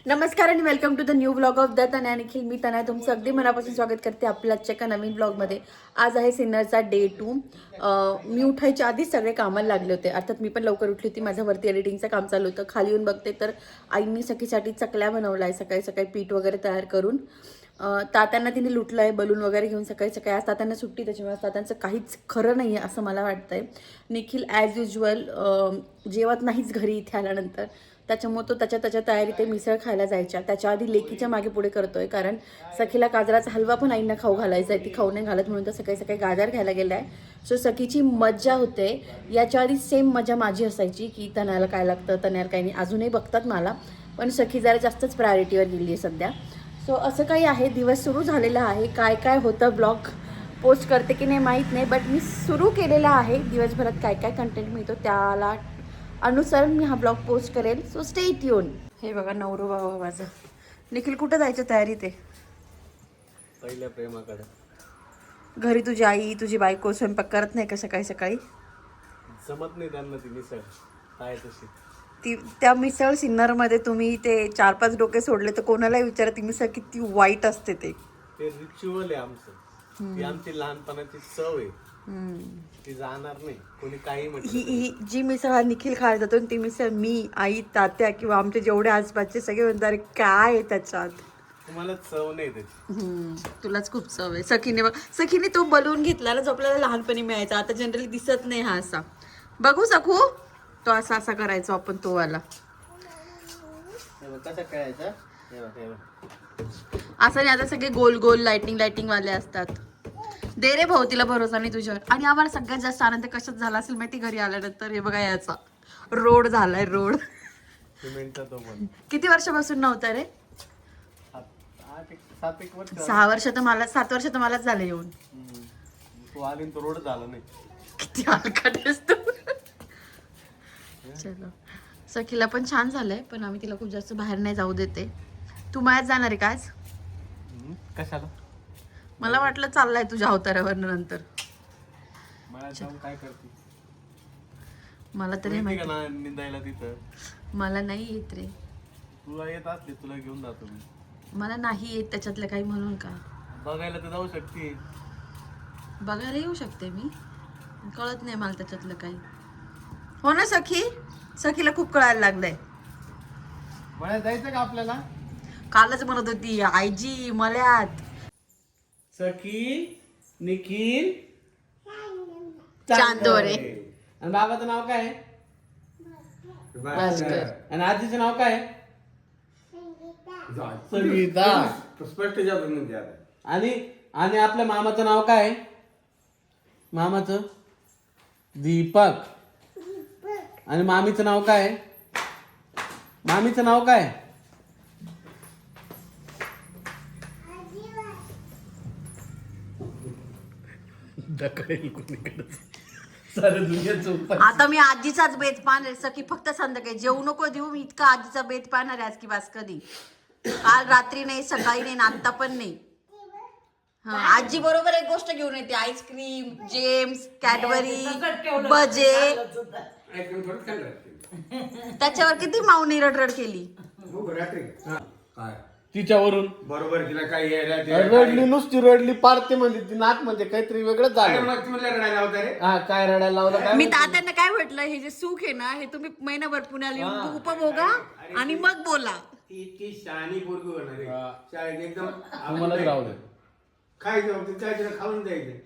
नमस्कार आणि welcome to the new blog of the Tanaya Nikhil. मी तनया तुमचं अगदी मनापासून स्वागत करते आपल्या आजच्या एका नवीन ब्लॉगमध्ये. आज आहे सिन्नरचा डे 2. मी उठायच्या आधीच सगळे कामाला लागले होते. अर्थात मी पण लवकर उठली होती. माझं वरती एडिटिंगचं काम चालू होतं. खाली येऊन बघते तर आईंनी सखीसाठी चकल्या बनवल्या आहे. सकाळी सकाळी पीठ वगैरे तयार करून तात्यांना तिने लुटलं आहे बलून वगैरे घेऊन. सकाळी सकाळी आज तात्यांना सुट्टी, त्याच्यामुळे तात्यांचं काहीच खरं नाही आहे असं मला वाटतंय. निखिल ॲज युजल जेवत नाहीच घरी इथे आल्यानंतर, त्याच्यामुळे तो त्याच्या तयारी ते मिसळ खायला जायच्या. त्याच्या आधी लेकीच्या मागे पुढे करतोय, कारण सखीला गाजराचा हलवा पण आईंना खाऊ घालायचा आहे. ती खाऊ नाही घालत म्हणून तर सकाळी सकाळी गाजर घ्यायला गेला आहे. सो सखीची मज्जा होते. याच्या आधी सेम मजा माझी असायची की तनयाला काय लागतं, तनयाला काही नाही. अजूनही बघतात मला, पण सखी जरा जास्तच प्रायोरिटीवर गेली आहे सध्या. सो असं काही आहे. दिवस सुरू झालेला आहे. काय काय होतं ब्लॉग पोस्ट करते की नाही माहीत नाही, बट मी सुरू केलेला आहे. दिवसभरात काय काय कंटेंट मिळतो त्याला अनुसरण मी हा ब्लॉग पोस्ट करेल. So stay tune. हे बघा नवरू बाबा माझं. निखिल कुठं जायचं तयारीत आहे? पहिल्या प्रेमाकडे. घरी तुझी आई तुझी बायको स्वयंपाक करत नाही का सकाळी सकाळी? जमत नाही त्यांना ती मिसळ काय तशी. ती त्या मिसळ सिन्नरमध्ये तुम्ही ते 4-5 डोके सोडले तर कोणालाही विचारा ती मिसळ किती वाईट असते. ते रिच्युअल आहे आमचं. ती आमची लहानपणाची चव आहे. ती जाणार नाही कोणी काही म्हटलं. ही जी मिसळ हा निखिल खायला जातो ती मिसळ मी, आई, तात्या किंवा आमचे जेवढे आसपासचे सगळे म्हणतात अरे काय आहे त्याच्यात. तुम्हाला चव नाही त्याची. तुलाच खूप चव आहे. सखीने तो बलून घेतला ना जो आपल्याला लहानपणी मिळायचा. आता जनरली दिसत नाही हा असा. बघू सखू तो असा असा करायचो आपण तो वाला. कसा करायचा असं नाही, आता सगळे गोल गोल लाइटिंग वाले असतात. दे रे भाऊ, तिला भरोसा नाही तुझ्यावर. आणि आम्हाला सगळ्यात जास्त आनंद कशात झाला असेल माहिती? घरी आल्यानंतर. हे बघा याचा रोड झालाय. रोड सिमेंटचा तो पण किती वर्षापासून नव्हता रे? 7-8 वर्ष. 6 वर्ष तर मला, 7 वर्ष तर मलाच झाले येऊन. तू आली तो रोड झाला नाही. किती हलकट असतो. चलो, सखीला पण छान झालंय, पण आम्ही तिला खूप जास्त बाहेर नाही जाऊ देते. तू मळ्यात जाणार आहे का आज? कशाला? मला वाटलं चाललाय तुझ्या अवतारावर नंतर. मला जाऊन काय करते? मला तरी माहिती ना निंदायला तिथं. मला नाही येत रे. तुला येत असली तुला घेऊन जातो मी. मला नाही येत त्याच्यातलं काही म्हणून का? बघायला तर जाऊ शकते. बघायला येऊ शकते मी, कळत नाही मला त्याच्यातलं काही. हो ना सखी? सखीला खूप कळायला लागलंय. मला जायचं का आपल्याला? कालच म्हणत होती आईजी मळ्यात. सखी, निखिल, चांदोरे. आणि बाबाचं नाव काय आहे? भास्कर. आणि आजीचं नाव काय आहे? संगीता. स्पष्ट जातो. आणि आपल्या मामाचं नाव काय आहे? मामाचं दीपक. आणि मामीचं नाव काय आहे? मामीचं नाव काय आहे? आता मी आजीचाच बेत पाहणार. सखी फक्त संध्याकाळी जेवू नको देऊ, मी इतका आजीचा बेत पाहणार आहे आज की बास कधी. काल रात्री नाही, सकाळी नाही, आता पण नाही. हा, आजी बरोबर एक गोष्ट घेऊन येते, आईस्क्रीम, जेम्स, कॅडबरी, भजे. त्याच्यावर किती माऊनी रडरड केली. काय तिच्यावरून बरोबर तिला काय रडली, नुसती रडली. पारते म्हणजे ती नाक म्हणजे काहीतरी वेगळंच झालं. रडायला होता रे. हा, काय रडायला लावलं काय? मी तात्यांना काय म्हटलं, हे जे सुख आहे ना हे तुम्ही महिनाभर पुण्याला येऊन उपभोगा आणि मग बोला. ती इतकी शहाणी पोरगी होणार रे. शाळेत एकदम तुम्हालाच राहू दे. खायचं काय तिला खाऊन जायचं.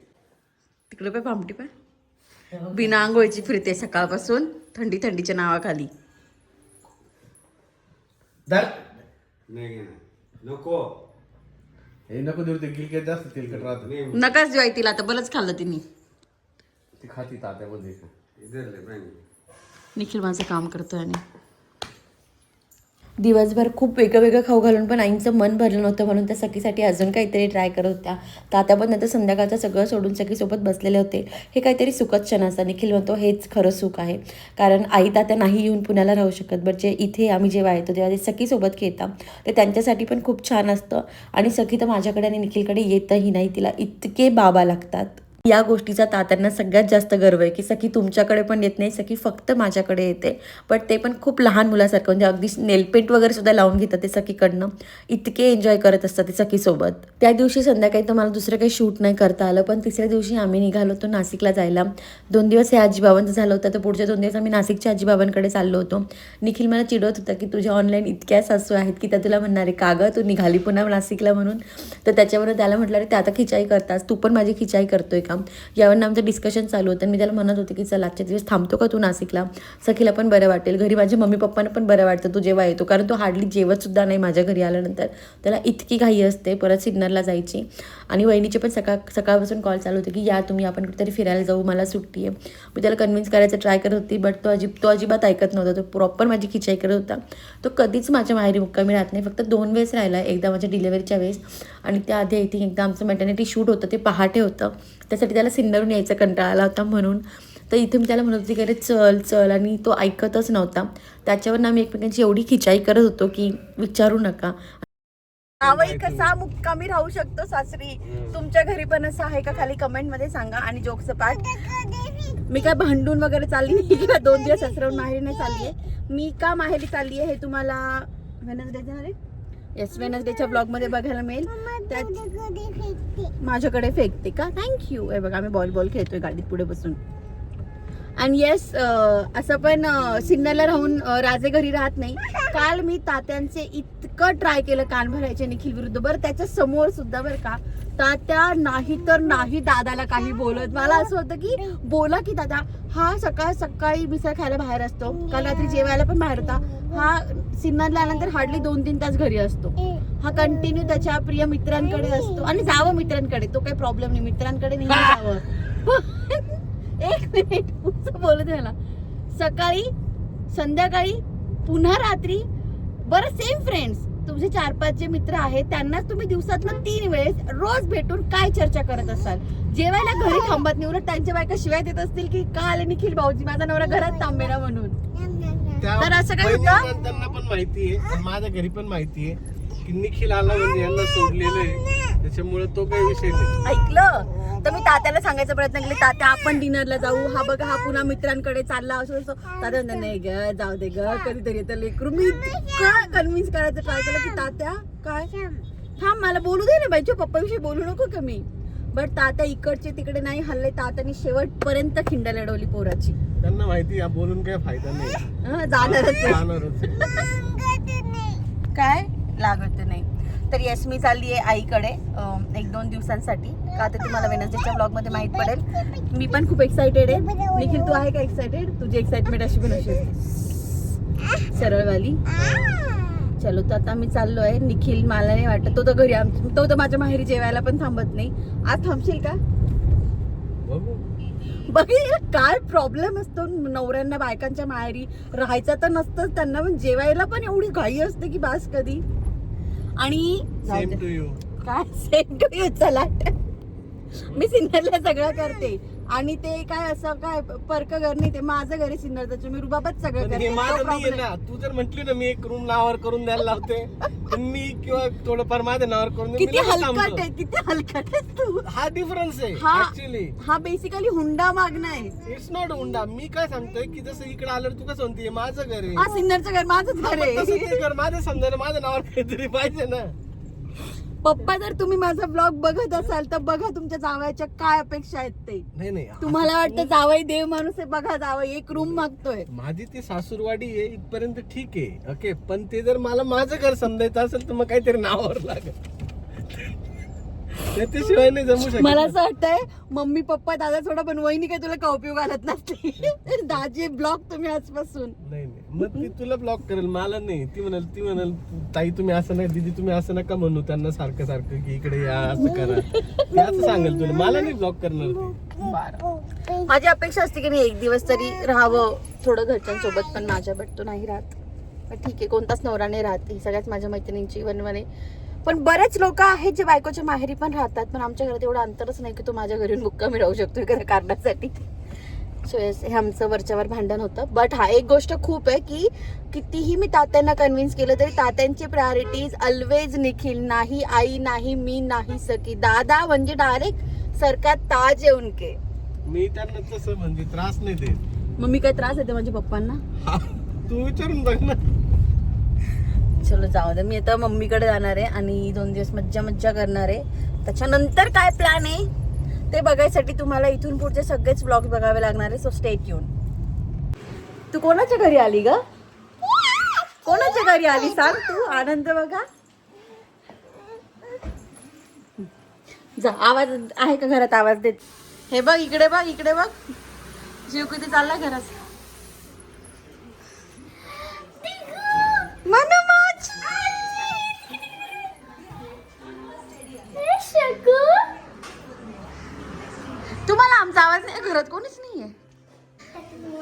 तिकडे पाय भामटी पाय बिना आंघोळीची फिरते सकाळपासून थंडीच्या नावाखाली. नाही घेणार. नको. हे नको देऊ, ते गिलकेट जास्त तेलकट राहतं. नाही. नकाच जेवाय तिला, आता बरंच खाल्लं तिने. ती खाती तात्यामध्ये. इधर ले पाणी. निखिल माझं काम करतोय आणि दिवसभर खूप वेगळं खाऊ घालून पण आईंचं मन भरलं नव्हतं, म्हणून त्या सखीसाठी अजून काहीतरी ट्राय करत होत्या. तात्या पण नंतर संध्याकाळचं सगळं सोडून सखीसोबत बसलेले होते. हे काहीतरी सुखद क्षण असतं. निखिल म्हणतो हेच खरं सुख आहे, कारण आई तात्या नाही येऊन पुण्याला राहू शकत, बट जे इथे आम्ही जेव्हा येतो तेव्हा ते सखीसोबत खेळतात ते त्यांच्यासाठी पण खूप छान असतं. आणि सखी तर माझ्याकडे आणि निखिलकडे येतही नाही, तिला इतके बाबा लागतात. या गोष्टीचा तात्यांना सगळ्यात जास्त गर्व आहे की सखी तुमच्याकडे पण येत नाही, सखी फक्त माझ्याकडे येते. बट ते पण खूप लहान मुलासारखं, म्हणजे अगदी नेलपेंट वगैरे सुद्धा लावून घेतात ते सखीकडनं. इतके एन्जॉय करत असतात ते सखीसोबत. त्या दिवशी संध्याकाळी तर मला दुसरं काही शूट नाही करता आलं, पण तिसऱ्या दिवशी आम्ही निघालो होतो नाशिकला जायला. 2 दिवस हे आजीबाबांचं झालं होतं, तर पुढच्या 2 दिवस आम्ही नाशिकच्या आजीबाबांकडे चाललो होतो. निखिल मला चिडवत होता की तुझ्या ऑनलाईन इतक्या सासू आहेत की त्या तुला म्हणणार आहे का गं तू निघाली पुन्हा नाशिकला म्हणून. तर त्याच्यावरून त्याला म्हटलं अरे ते आता खिचाई करतास, तू पण माझी खिचाई करतोय का. यावरून आमचं डिस्कशन चालू होतं. मी त्याला म्हणत होते की चल आजच्या दिवस थांबतो का तू नाशिकला, सखीला पण बरं वाटेल, घरी माझ्या मम्मी पप्पांना पण बरं वाटतं तू जेव्हा येतो, कारण तो हार्डली जेवत सुद्धा नाही माझ्या घरी आल्यानंतर. त्याला इतकी घाई असते परत सिन्नरला जायची. आणि वहिनीचे पण सकाळपासून कॉल चालू होते की या तुम्ही आपण कुठेतरी फिरायला जाऊ, मला सुट्टी आहे. मी त्याला कन्व्हिन्स करायचं ट्राय करत होती, बट तो अजिबात ऐकत नव्हता. तो प्रॉपर माझी खिचाई करत होता. तो कधीच माझ्या माहेरी मुक्कामी राहत नाही, फक्त 2 वेळेस राहिला. एकदा माझ्या डिलेव्हरीच्या वेळेस आणि त्याआधी आय थिंक एकदा आमचं मॅटर्निटी शूट होतं, ते पहाटे होतं, त्यासाठी त्याला सिन्नरून यायचा कंटाळा आला होता म्हणून. तर इथे मी त्याला म्हणत होती की अरे चल चल, आणि तो ऐकतच नव्हता. त्याच्यावर आम्ही एकमेकांची एवढी खिचाई करत होतो की विचारू नका. आवई कसा मुक्कामी राहू शकतो सासरी, तुमच्या घरी पण असं आहे का, खाली कमेंट मध्ये सांगा. आणि जोक्स पाठ, मी काय भांडून वगैरे चालली नाही, 2 दिवस सासरवून माहेरी नाही चालली आहे. मी का माहेरी चालली आहे हे तुम्हाला वेनसडेच्या ब्लॉग मध्ये बघायला मिळेल. माझ्याकडे फेकते का, थँक्यू. हे बघा आम्ही बॉल खेळतोय गाडीत पुढे बसून. आणि येस, असं पण सिन्नरला राहून राजे घरी राहत नाही. काल मी तात्यांचे इतकं ट्राय केलं कान भरायचे निखिल विरुद्ध, बरं त्याच्या समोर सुद्धा बरं का, तात्या नाही तर नाही दादाला काही बोलत. मला असं होतं की बोला की दादा, हा सकाळी मिसळ खायला बाहेर असतो, काल रात्री जेवायला पण बाहेर होता, हा सिन्नरला आल्यानंतर हार्डली 2-3 तास घरी असतो, हा कंटिन्यू त्याच्या प्रिय मित्रांकडे असतो. आणि जावं मित्रांकडे, तो काही प्रॉब्लेम नाही, मित्रांकडे नेहमी जावं. 1 मिनिट पुढचं बोलू दे मला. सकाळी संध्याकाळी पुन्हा रात्री, बरं सेम फ्रेंड्स तुमचे 4-5 जे मित्र आहेत त्यांनाच तुम्ही दिवसातनं 3 वेळेस रोज भेटून काय चर्चा करत असाल. जेवायला घरी थांबत नाही, उलट त्यांच्या बायका शिवाय देत असतील की का आले निखिल भाऊजी, माझा नवरा घरात थांबेना म्हणून. तर असं काय होतं, त्यांना पण माहिती आहे, माझ्या घरी पण माहिती आहे की निखिल आला म्हणजे यांना सोडलेलं आहे, त्याच्यामुळे तो काही विषय नाही. ऐकलं तर मी तात्याला सांगायचा प्रयत्न केला, तात्या आपण डिनरला जाऊ, हा बघा हा पुन्हा मित्रांकडे चालला असं. तात्या नाही ग जाऊ दे ग, कधीतरी येतं लेकरू. मी इतकं कन्व्हिन्स करायचं ट्राय केलं की तात्या काय थांब, मला बोलू दे ना बाईच्या पप्पाविषयी बोलू नको का मी. बट तात्या इकडचे तिकडे नाही हल्ले, तात्याने शेवटपर्यंत खिंड लढवली पोराची. त्यांना माहिती आहे बोलून काही फायदा नाही, जाणारच काय लागत नाही. तर येस, मी चालली आहे आईकडे 1-2 दिवसांसाठी. का तर तुम्हाला वेनसडेच्या ब्लॉग मध्ये माहित पडेल. मी पण खूप एक्साइटेड आहे. निखिल तू आहे का एक्साइटेड? तुझी एक्साइटमेंट अशी पण अशी सरळवाली. चलो, तर आता मी चाललो आहे. निखिल मला नाही वाटत, तो तर घरी, तो तर माझ्या माहेरी जेवायला पण थांबत नाही. आज थांबशील का बघेल. काय प्रॉब्लेम असतो नवऱ्यांना, बायकांच्या माहेरी राहायचं तर नसतंच त्यांना, पण जेवायला पण एवढी घाई असते की बास कधी. आणि सेम टू यू. काय सेम टू यू. चला, मी सिन्नरला सगळं करते आणि ते काय असं काय परक घर नाही, ते माझं घरी सिन्नरचं, मी रुबाबच सगळं करते. ना तू जर म्हटली ना मी एक रूम नावावर करून द्यायला लावते, मी किंवा थोडंफार माझ्या नावावर करून किती हलकट आहे, किती हलकट आहे तू. हा डिफरन्स आहे हा ऍक्च्युअली. हा बेसिकली हुंडा मागणं आहे. इट्स नॉट हुंडा. मी काय सांगतोय की जसं इकडे आलं तू कसं म्हणते माझं घर आहे, हा सिन्नरचं घर माझंच घर आहे. ते घर माझं समजायला माझ्या नावावर काहीतरी पाहिजे ना. पप्पा, जर तुम्ही माझा ब्लॉग बघत असाल तर बघा तुमच्या जावयाच्या काय अपेक्षा आहेत ते. नाही तुम्हाला वाटतं जावई देव माणूस आहे, बघा जावई एक रूम मागतोय. माझी ती सासूरवाडी आहे इथपर्यंत ठीक आहे, ओके, पण ते जर मला माझं घर समजायचं असेल तर मग काहीतरी नावावर लागेल, त्याशिवाय नाही जमू शकत. मला असं वाटतंय मम्मी पप्पा दादा थोडा पण वहिनी काय तुला का उपयोग आलात नसते. दाजी ब्लॉग तुम्ही आजपासून. नाही मग ती तुला ब्लॉक करेल, मला नाही. ती म्हणाल ताई तुम्ही असं नाही, दीदी तुम्ही असं नका म्हणू त्यांना सारखं की इकडे या असं करा, ती असं सांगेल तुला, मला नाही ब्लॉक करणार ती. माझी अपेक्षा असते की नाही 1 दिवस तरी राहावं थोडं घरच्यांसोबत, पण माझ्या तो नाही राहत. पण ठीक आहे, कोणताच नवरा नाही राहत, ही सगळ्याच माझ्या मैत्रिणींची वनवणे. पण बरेच लोक आहेत जे बायकोच्या माहेरी पण राहतात, पण आमच्या घरात एवढं अंतरच नाही की तो माझ्या घरी मुक्कामी राहू शकतो एखाद्या कारणासाठी. सो येस, हे आमचं वरच्यावर भांडण होतं. बट हा एक गोष्ट खूप आहे की कितीही मी तात्यांना कन्व्हिन्स केलं तरी तात्यांची प्रायोरिटीज ऑलवेज निखिल. नाही आई, नाही मी, नाही सखी. दादा म्हणजे डायरेक्ट सरका ताज आहे उनके. मी त्यांना तसं म्हणजे त्रास नाही देत. मग मी काय त्रास देते माझ्या पप्पांना? तू विचारून बघ ना. चलो जाऊ दे, मी आता मम्मीकडे जाणार आहे आणि 2 दिवस मज्जा मज्जा करणार आहे. त्याच्यानंतर काय प्लॅन आहे ते बघायसाठी तुम्हाला इथून पुढचे सगळेच व्लॉग बघावे लागणार आहे. So stay tune. तू कोणाच्या घरी आली ग? कोणाच्या घरी आली सांग तू? आनंद बघा. जा, आवाज आहे का घरात? आवाज देत. हे बघ इकडे बघ, इकडे बघ. जीव किती चालला घरात. मनोज तुम्हाला आमचा आवाज नाही? घरात कोणीच नाहीये.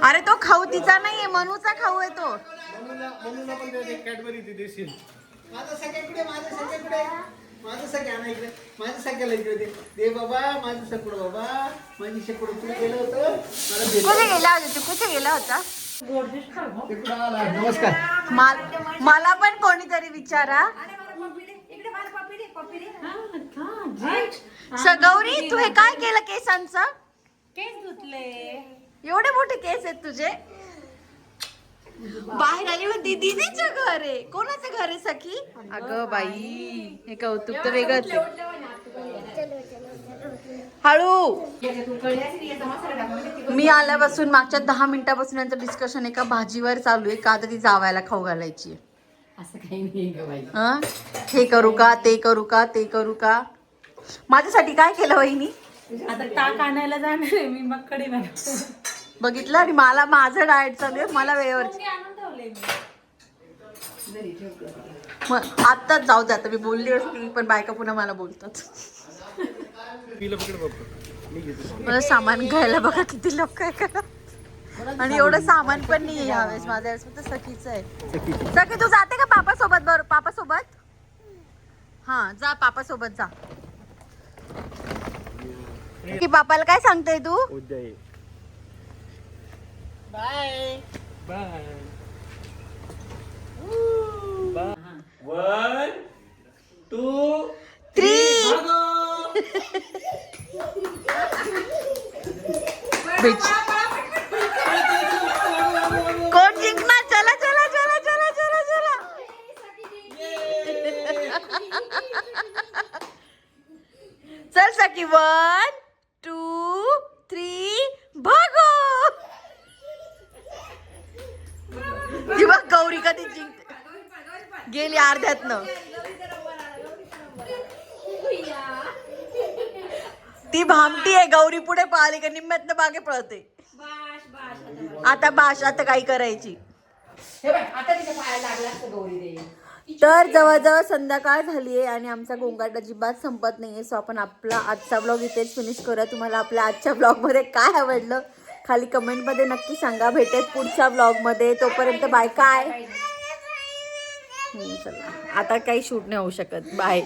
अरे तो खाऊ तिचा नाहीये, मनूचा खाऊ आहे तो. म्हणून पण कॅडबरी ती देशील. माझं सगळ्याकडे माझं सगळ्यांना इकडे माझं सगळ्याला इकडे दे बाबा. माझं सगळं बाबा. माझी शेकडं कुठे गेलं होतं मला भेट. कुठे गेला होता तू? कुठे गेला होता? तिकडं आला. नमस्कार. मला पण कोणीतरी विचारा. गौरी तू हे काय केलं केसांचं? केस धुतले. एवढे मोठे केस आहेत तुझे. बाहेर आली होती दीदीचं घर आहे. कोणाचं घर आहे सखी? अगं बाई हे कौतुक तर वेगळंच आहे. हळू. मी आल्यापासून मागच्या 10 मिनिटापासून यांचं डिस्कशन एका भाजीवर चालू आहे. का तर ती जावायला खाऊ घालायची आहे. असं काही नाही ग बाई. हं? हे करू का, ते करू का, ते करू का. माझ्यासाठी काय केलं वहिनी? आता ताक आणायला जाणार आहे मी, मग कढी बनवते. बघितलं. आणि मला माझं डाएट चालू आहे. मला वेळेवर आणून ठेवले मी. मग आत्ताच जाऊ दे. आता मी बोलली असती पण बायका पुन्हा मला बोलतात. पिलं पकड बाप्पा. मी घेतो. मला सामान घ्यायला बघा किती लोक काय करा. आणि एवढं सामान पण नाही यावेळेस माझ्या फक्त सखीचं आहे. सखी तू जाते का पापा सोबत? बरं पापा सोबत. हा जा पापा सोबत जा. की पापाला काय सांगतोय तू? उद्या ये. बाय. बाय. 1 2 3 कोण जिंकणार? चला चला चला चला चला चला. चल सखी 1 2 3 भागो. ती बघ गौरी कधी जिंकते. गेली अर्ध्यातनं. ती भामटी आहे. गौरी पुढे पळाली का निम्म्यातनं मागे पळते. आता बाश आता काय करायची. तर जवळजवळ संध्याकाळ झाली आहे आणि आमचा गोंगाट अजिबात संपत नाहीये. सो आपण आपला आजचा ब्लॉग इथेच फिनिश करूया. तुम्हाला आपल्या आजच्या ब्लॉगमध्ये काय आवडलं खाली कमेंटमध्ये नक्की सांगा. भेटेल पुढच्या ब्लॉगमध्ये. तोपर्यंत बाय. काय चला आता काही शूट नाही होऊ शकत. बाय.